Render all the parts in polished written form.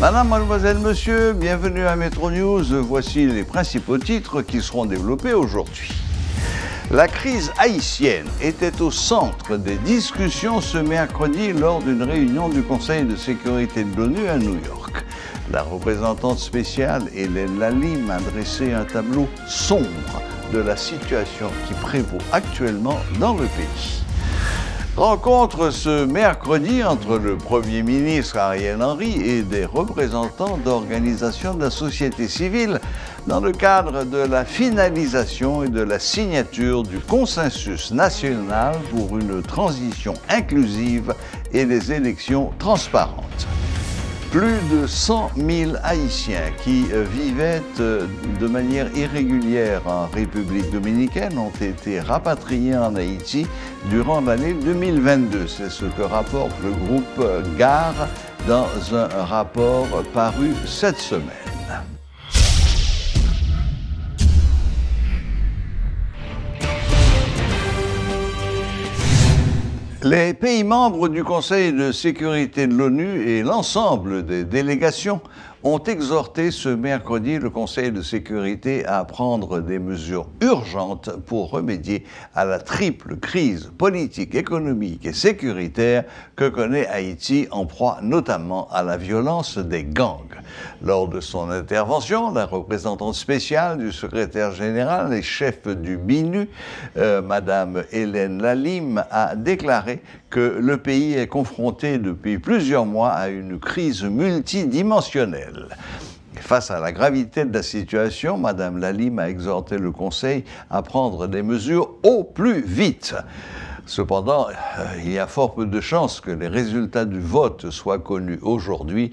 Madame, mademoiselle, monsieur, bienvenue à Metro News. Voici les principaux titres qui seront développés aujourd'hui. La crise haïtienne était au centre des discussions ce mercredi lors d'une réunion du Conseil de sécurité de l'ONU à New York. La représentante spéciale Hélène Lalim a dressé un tableau sombre de la situation qui prévaut actuellement dans le pays. Rencontre ce mercredi entre le Premier ministre Ariel Henry et des représentants d'organisations de la société civile dans le cadre de la finalisation et de la signature du consensus national pour une transition inclusive et des élections transparentes. Plus de 100 000 Haïtiens qui vivaient de manière irrégulière en République dominicaine ont été rapatriés en Haïti durant l'année 2022. C'est ce que rapporte le groupe GAR dans un rapport paru cette semaine. Les pays membres du Conseil de sécurité de l'ONU et l'ensemble des délégations ont exhorté ce mercredi le Conseil de sécurité à prendre des mesures urgentes pour remédier à la triple crise politique, économique et sécuritaire que connaît Haïti, en proie notamment à la violence des gangs. Lors de son intervention, la représentante spéciale du secrétaire général et chef du BINU, Madame Hélène Lalim, a déclaré que le pays est confronté depuis plusieurs mois à une crise multidimensionnelle. Face à la gravité de la situation, Mme Lalim a exhorté le Conseil à prendre des mesures au plus vite. Cependant, il y a fort peu de chances que les résultats du vote soient connus aujourd'hui,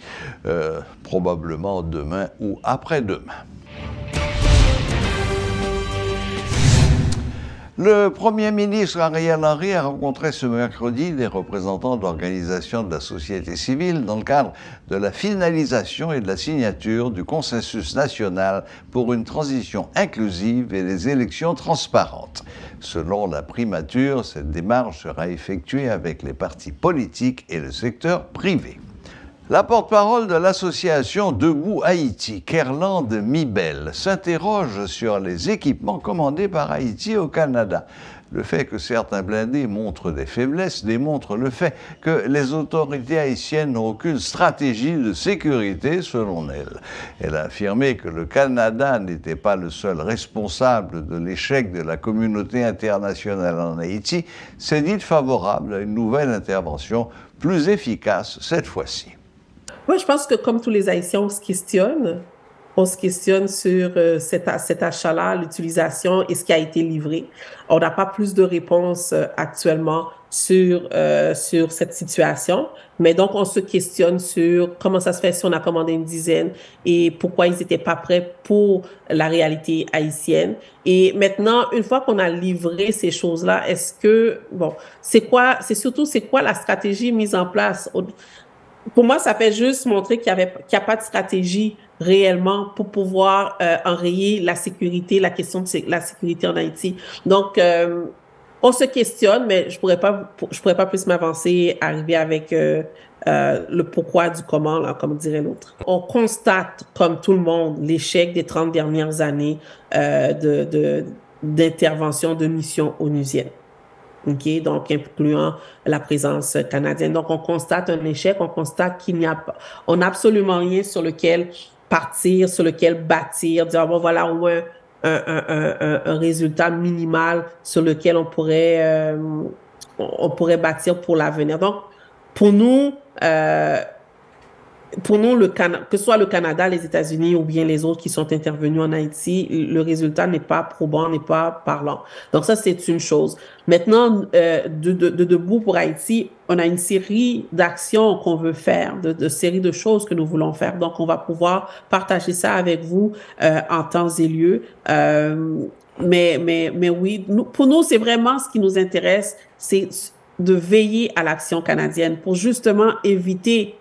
probablement demain ou après-demain. Le Premier ministre Ariel Henry a rencontré ce mercredi des représentants d'organisations de la société civile dans le cadre de la finalisation et de la signature du consensus national pour une transition inclusive et des élections transparentes. Selon la primature, cette démarche sera effectuée avec les partis politiques et le secteur privé. La porte-parole de l'association Debout Haïti, Kerland Mibel, s'interroge sur les équipements commandés par Haïti au Canada. Le fait que certains blindés montrent des faiblesses démontre le fait que les autorités haïtiennes n'ont aucune stratégie de sécurité, selon elle. Elle a affirmé que le Canada n'était pas le seul responsable de l'échec de la communauté internationale en Haïti, s'est dite favorable à une nouvelle intervention plus efficace cette fois-ci. Moi, je pense que comme tous les Haïtiens, on se questionne sur cet achat-là, l'utilisation et ce qui a été livré. On n'a pas plus de réponses actuellement sur cette situation, mais donc on se questionne sur comment ça se fait si on a commandé une dizaine et pourquoi ils n'étaient pas prêts pour la réalité haïtienne. Et maintenant, une fois qu'on a livré ces choses-là, c'est quoi la stratégie mise en place? Pour moi, ça fait juste montrer qu'il n'y a pas de stratégie réellement pour pouvoir enrayer la sécurité, la question de la sécurité en Haïti. Donc, on se questionne, mais je pourrais pas plus m'avancer, arriver avec le pourquoi du comment, là, comme dirait l'autre. On constate, comme tout le monde, l'échec des 30 dernières années d'intervention de missions onusiennes. Okay, donc incluant la présence canadienne. Donc, on constate un échec, on constate on n'a absolument rien sur lequel partir, sur lequel bâtir, dire, bon, voilà, au moins un résultat minimal sur lequel on pourrait bâtir pour l'avenir. Donc, pour nous, que ce soit le Canada, les États-Unis ou bien les autres qui sont intervenus en Haïti, le résultat n'est pas probant, n'est pas parlant. Donc ça, c'est une chose. Maintenant, Debout pour Haïti, on a une série d'actions qu'on veut faire, de séries de choses que nous voulons faire. Donc, on va pouvoir partager ça avec vous en temps et lieu. Mais oui, pour nous, c'est vraiment ce qui nous intéresse, c'est de veiller à l'action canadienne pour justement éviter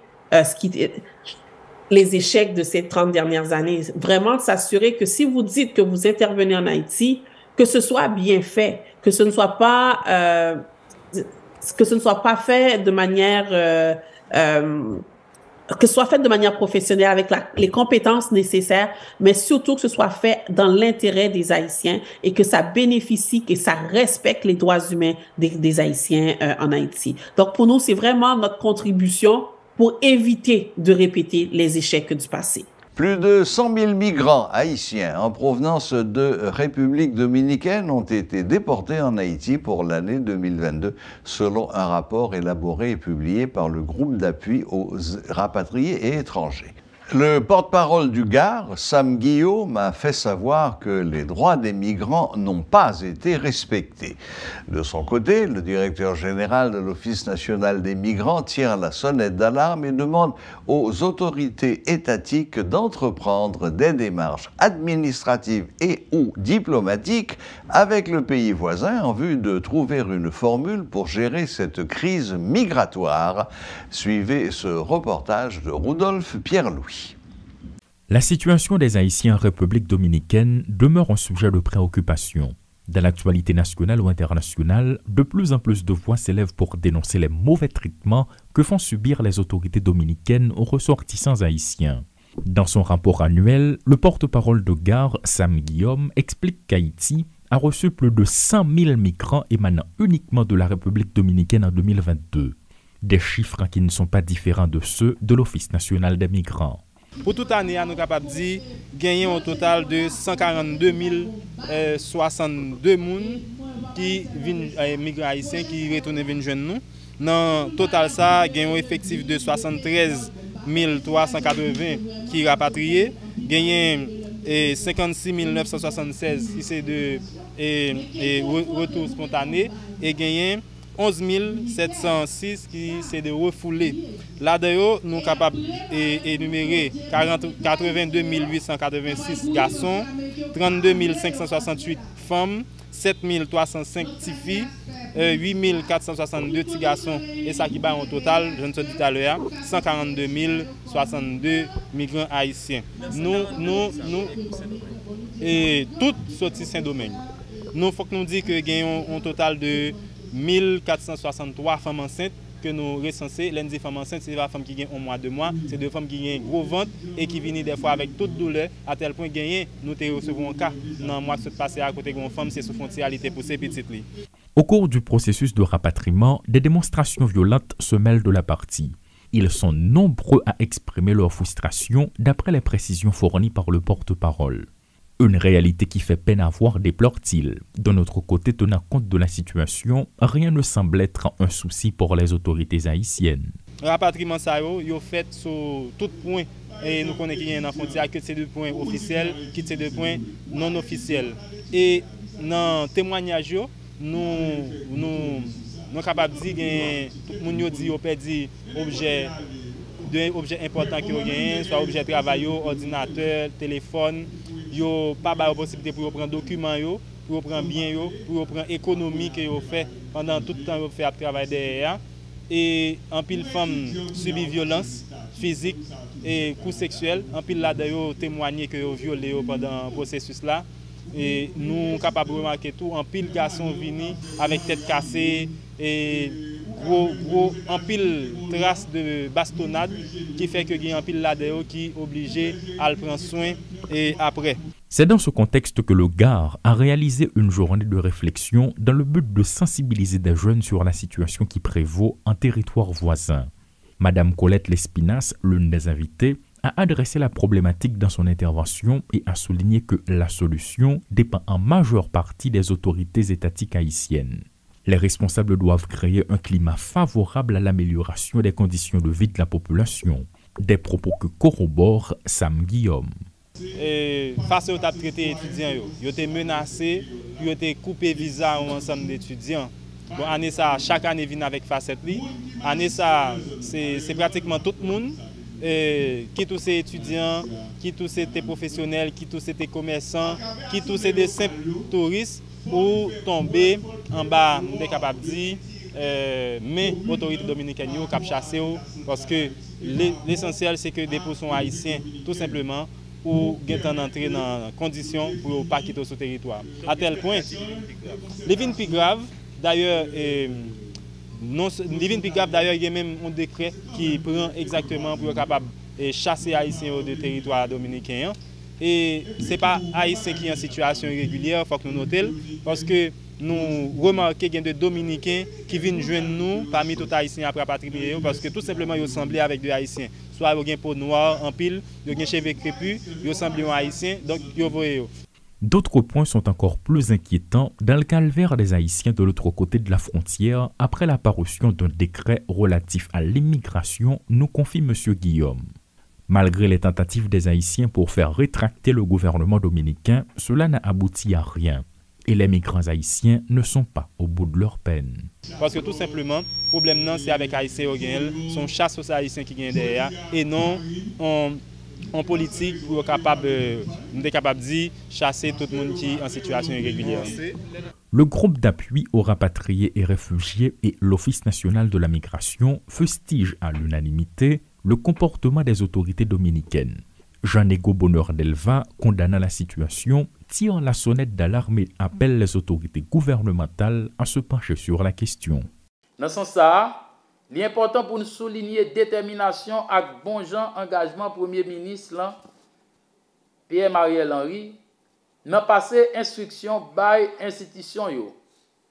les échecs de ces 30 dernières années. Vraiment s'assurer que si vous dites que vous intervenez en Haïti, que ce soit bien fait, que ce ne soit pas fait de manière que ce soit fait de manière professionnelle avec les compétences nécessaires, mais surtout que ce soit fait dans l'intérêt des Haïtiens et que ça bénéficie, que ça respecte les droits humains des Haïtiens en Haïti. Donc, pour nous, c'est vraiment notre contribution pour éviter de répéter les échecs du passé. Plus de 100 000 migrants haïtiens en provenance de République dominicaine ont été déportés en Haïti pour l'année 2022, selon un rapport élaboré et publié par le groupe d'appui aux rapatriés et étrangers. Le porte-parole du GAR, Sam Guillaume, a fait savoir que les droits des migrants n'ont pas été respectés. De son côté, le directeur général de l'Office national des migrants tire la sonnette d'alarme et demande aux autorités étatiques d'entreprendre des démarches administratives et ou diplomatiques avec le pays voisin en vue de trouver une formule pour gérer cette crise migratoire. Suivez ce reportage de Rudolph Pierre-Louis. La situation des Haïtiens en République dominicaine demeure un sujet de préoccupation. Dans l'actualité nationale ou internationale, de plus en plus de voix s'élèvent pour dénoncer les mauvais traitements que font subir les autorités dominicaines aux ressortissants haïtiens. Dans son rapport annuel, le porte-parole de GAR, Sam Guillaume, explique qu'Haïti a reçu plus de 100 000 migrants émanant uniquement de la République dominicaine en 2022. Des chiffres qui ne sont pas différents de ceux de l'Office national des migrants. Pour toute année, nous sommes capables de dire gagner un total de 142 062 personnes qui viennent migrants haïtiens qui retournent venir joindre nous. Dans le total, ça a un effectif de 73 380 qui rapatriés, gagné 56 976 qui c'est de retour spontané et gagné 11 706 qui c'est de refoulés. Là-dedans, nous sommes capables d'énumérer 82 886 garçons, 32 568 femmes, 7 305 petites filles, 8 462 petits garçons. Et ça qui bat en total, je ne te dis tout à l'heure, 142 062 migrants haïtiens. Nous et toutes sorties Saint-Domingue. Nous, il faut que nous disions que nous avons un total de 1463 femmes enceintes que nous recensons. L'une des femmes enceintes, c'est des femmes qui ont un mois, 2 mois. C'est des femmes qui ont un gros ventre et qui viennent des fois avec toute douleur, à tel point que nous recevons un cas dans le mois qui se passe à côté d'une femme, c'est sous frontière, elle était poussée petite. Au cours du processus de rapatriement, des démonstrations violentes se mêlent de la partie. Ils sont nombreux à exprimer leur frustration d'après les précisions fournies par le porte-parole. Une réalité qui fait peine à voir, déplore-t-il. De notre côté, tenant compte de la situation, rien ne semble être un souci pour les autorités haïtiennes. Le rapatriement, ça est fait sur tout point. Et nous connaissons qu'il y a une frontière que c'est 2 points officiels, qui c'est 2 points non officiels. Et dans le témoignage, nous sommes capables de dire que tout le monde dit qu'on perdu objets importants qui ont gagné, soit objet de travail, ordinateur, téléphone. Yo pas la possibilité pour prendre documents, pour prendre biens, pour prendre économie que yo fait pendant tout le temps yo fait à travail derrière. Et en pile femmes subit violence physique et coups sexuels, en pile là d'ailleurs témoigner que yo violé pendant le processus là. Et nous sommes capables de remarquer tout, en pile garçon vini avec tête cassée et gros en pile trace de bastonnade qui fait que il y a en pile là-dedans qui est obligé à le prendre soin et après. C'est dans ce contexte que le GAR a réalisé une journée de réflexion dans le but de sensibiliser des jeunes sur la situation qui prévaut en territoire voisin. Madame Colette Lespinasse, l'une des invitées, a adressé la problématique dans son intervention et a souligné que la solution dépend en majeure partie des autorités étatiques haïtiennes. Les responsables doivent créer un climat favorable à l'amélioration des conditions de vie de la population. Des propos que corrobore Sam Guillaume. Face aux traité étudiants, ils ont été menacés, ils ont été coupés visa à un ensemble d'étudiants. Bon, année ça, chaque année vient avec facette. Année ça, c'est pratiquement tout le monde. Qui tous ces étudiants, qui tous ces professionnels, qui tous ces commerçants, qui tous ces simples touristes pour tomber en bas des capables de dire mais l'autorité dominicaine a chassé parce que l'essentiel c'est que des sont haïtiens tout simplement ou sont entrés dans conditions pour ne pas quitter ce territoire. À tel point, les vignes plus graves, d'ailleurs, il y a même un décret qui prend exactement pour être capable de chasser les haïtiens du territoire dominicain. Et ce n'est pas haïtien qui est en situation irrégulière, il faut que nous notions, parce que nous remarquons qu'il y a des Dominicains qui viennent joindre nous parmi tous les Haïtiens après rapatrier, parce que tout simplement ils ressemblent avec des Haïtiens. Soit ils ont une peau noire en pile, ils ont un cheveux crépus, ils ressemblent aux Haïtiens, donc ils voient. D'autres points sont encore plus inquiétants dans le calvaire des Haïtiens de l'autre côté de la frontière après la parution d'un décret relatif à l'immigration, nous confie M. Guillaume. Malgré les tentatives des Haïtiens pour faire rétracter le gouvernement dominicain, cela n'a abouti à rien. Et les migrants haïtiens ne sont pas au bout de leur peine. Parce que tout simplement, le problème c'est avec les Haïtiens, son chasse aux Haïtiens qui viennent derrière, et non en politique pour être capable de dire chasser tout le monde qui est en situation irrégulière. Le groupe d'appui aux rapatriés et réfugiés et l'Office national de la migration fustigent à l'unanimité le comportement des autorités dominicaines. Jean-Nego Bonheur Delva, condamnant la situation, tire la sonnette d'alarme et appelle les autorités gouvernementales à se pencher sur la question. Dans ce sens, il est important pour nous souligner détermination et bon genre engagement Premier ministre Pierre-Mariel Henry dans passer instruction by institution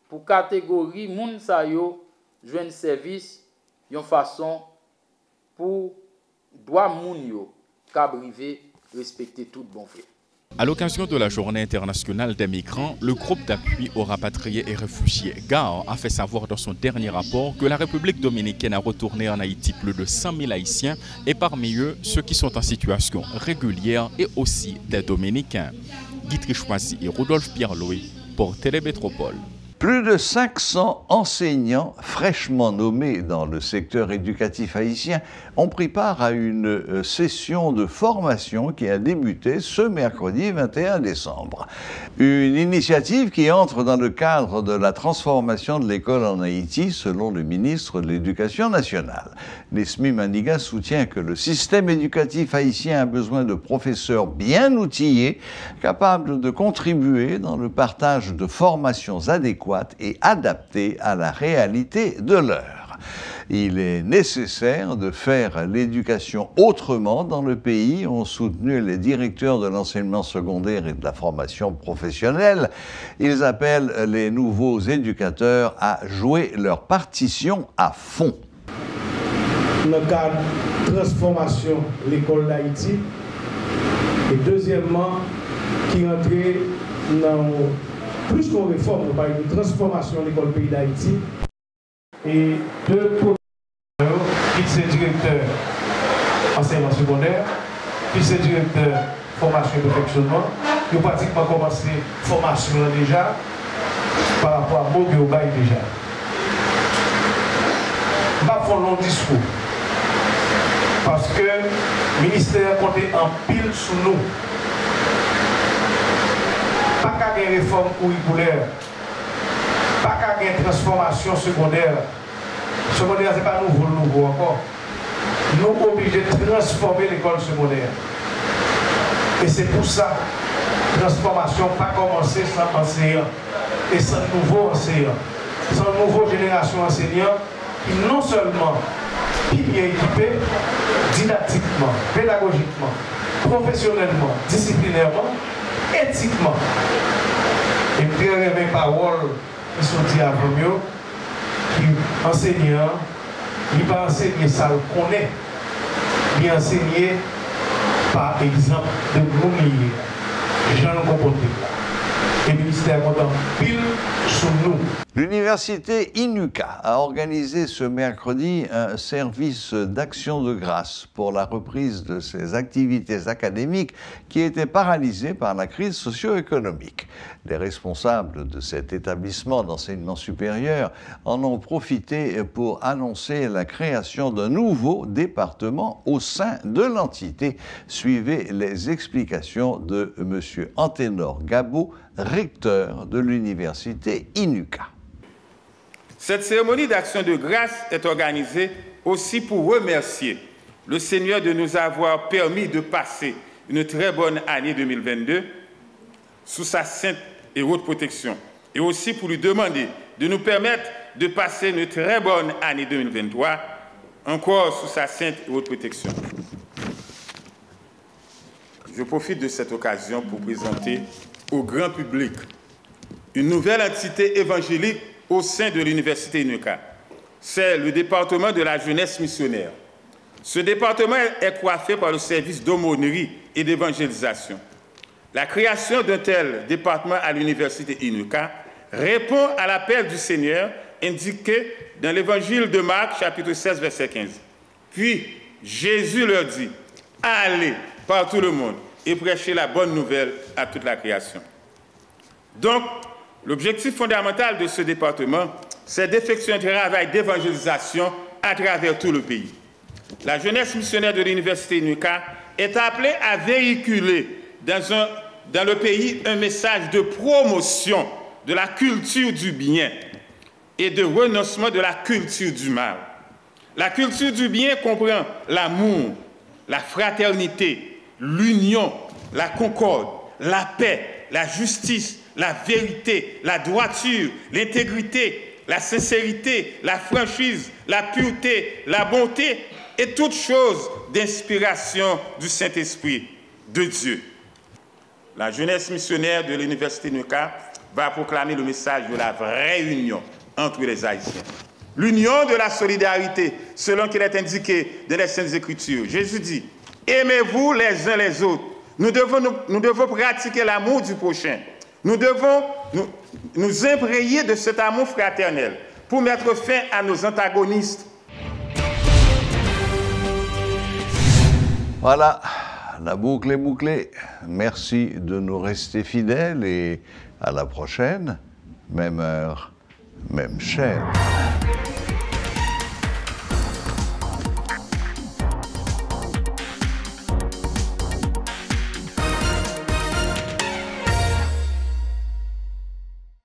pour catégorie moun sa yo joindre service yon façon pour droit moun yo cabriver respecter tout bon fait. À l'occasion de la Journée internationale des migrants, le groupe d'appui aux rapatriés et réfugiés GAR a fait savoir dans son dernier rapport que la République dominicaine a retourné en Haïti plus de 100 000 Haïtiens et parmi eux, ceux qui sont en situation régulière et aussi des Dominicains. Guy Trichoisi et Rodolphe Pierre-Louis pour Télémétropole. Plus de 500 enseignants fraîchement nommés dans le secteur éducatif haïtien ont pris part à une session de formation qui a débuté ce mercredi 21 décembre. Une initiative qui entre dans le cadre de la transformation de l'école en Haïti, selon le ministre de l'Éducation nationale. Nesmi Maniga soutient que le système éducatif haïtien a besoin de professeurs bien outillés, capables de contribuer dans le partage de formations adéquates et adaptées à la réalité de l'heure. Il est nécessaire de faire l'éducation autrement dans le pays, ont soutenu les directeurs de l'enseignement secondaire et de la formation professionnelle. Ils appellent les nouveaux éducateurs à jouer leur partition à fond. Dans le cadre de transformation de l'école d'Haïti, et deuxièmement, qui entrait dans plus qu'on réforme, on parle de transformation de l'école pays d'Haïti. Et deux professeurs, qui sont directeurs enseignement secondaire, qui sont directeurs formation et perfectionnement, qui ont pratiquement commencé la formation déjà par rapport à ce que vous avez déjà. Je ne vais pas faire un long discours parce que le ministère compte en pile sous nous. Pas qu'à une réforme curriculaire, pas qu'à une transformation secondaire. Secondaire, ce n'est pas nouveau encore. Nous sommes obligés de transformer l'école secondaire. Et c'est pour ça que la transformation n'a pas commencé sans enseignants et sans nouveaux enseignants, sans nouvelle génération d'enseignants qui non seulement sont bien équipés, didactiquement, pédagogiquement, professionnellement, disciplinairement, éthiquement. Et très rêvé paroles qui sont dites avant mieux, qui enseignant, il ne pas enseigner ça le connaît, il enseigner par exemple de Groumier, Jean Compoté. Et le ministère content pile sous nous. L'université INUCA a organisé ce mercredi un service d'action de grâce pour la reprise de ses activités académiques qui étaient paralysées par la crise socio-économique. Les responsables de cet établissement d'enseignement supérieur en ont profité pour annoncer la création d'un nouveau département au sein de l'entité. Suivez les explications de M. Anténor Gabo, recteur de l'université INUCA. Cette cérémonie d'action de grâce est organisée aussi pour remercier le Seigneur de nous avoir permis de passer une très bonne année 2022 sous sa sainte et haute protection, et aussi pour lui demander de nous permettre de passer une très bonne année 2023 encore sous sa sainte et haute protection. Je profite de cette occasion pour présenter au grand public une nouvelle entité évangélique au sein de l'Université UNICA. C'est le département de la jeunesse missionnaire. Ce département est coiffé par le service d'aumônerie et d'évangélisation. La création d'un tel département à l'Université UNICA répond à l'appel du Seigneur indiqué dans l'Évangile de Marc, chapitre 16, verset 15. Puis Jésus leur dit, « Allez par tout le monde et prêchez la bonne nouvelle à toute la création. » Donc, l'objectif fondamental de ce département, c'est d'effectuer un travail d'évangélisation à travers tout le pays. La jeunesse missionnaire de l'Université UNICA est appelée à véhiculer dans le pays un message de promotion de la culture du bien et de renoncement de la culture du mal. La culture du bien comprend l'amour, la fraternité, l'union, la concorde, la paix, la justice, la vérité, la droiture, l'intégrité, la sincérité, la franchise, la pureté, la bonté et toutes choses d'inspiration du Saint-Esprit de Dieu. La jeunesse missionnaire de l'Université UNICA va proclamer le message de la vraie union entre les Haïtiens. L'union de la solidarité, selon qu'il est indiqué dans les Saintes Écritures. Jésus dit, « Aimez-vous les uns les autres. » Nous devons pratiquer l'amour du prochain. Nous devons nous imprégner de cet amour fraternel pour mettre fin à nos antagonistes. Voilà, la boucle est bouclée. Merci de nous rester fidèles et à la prochaine. Même heure, même chaîne.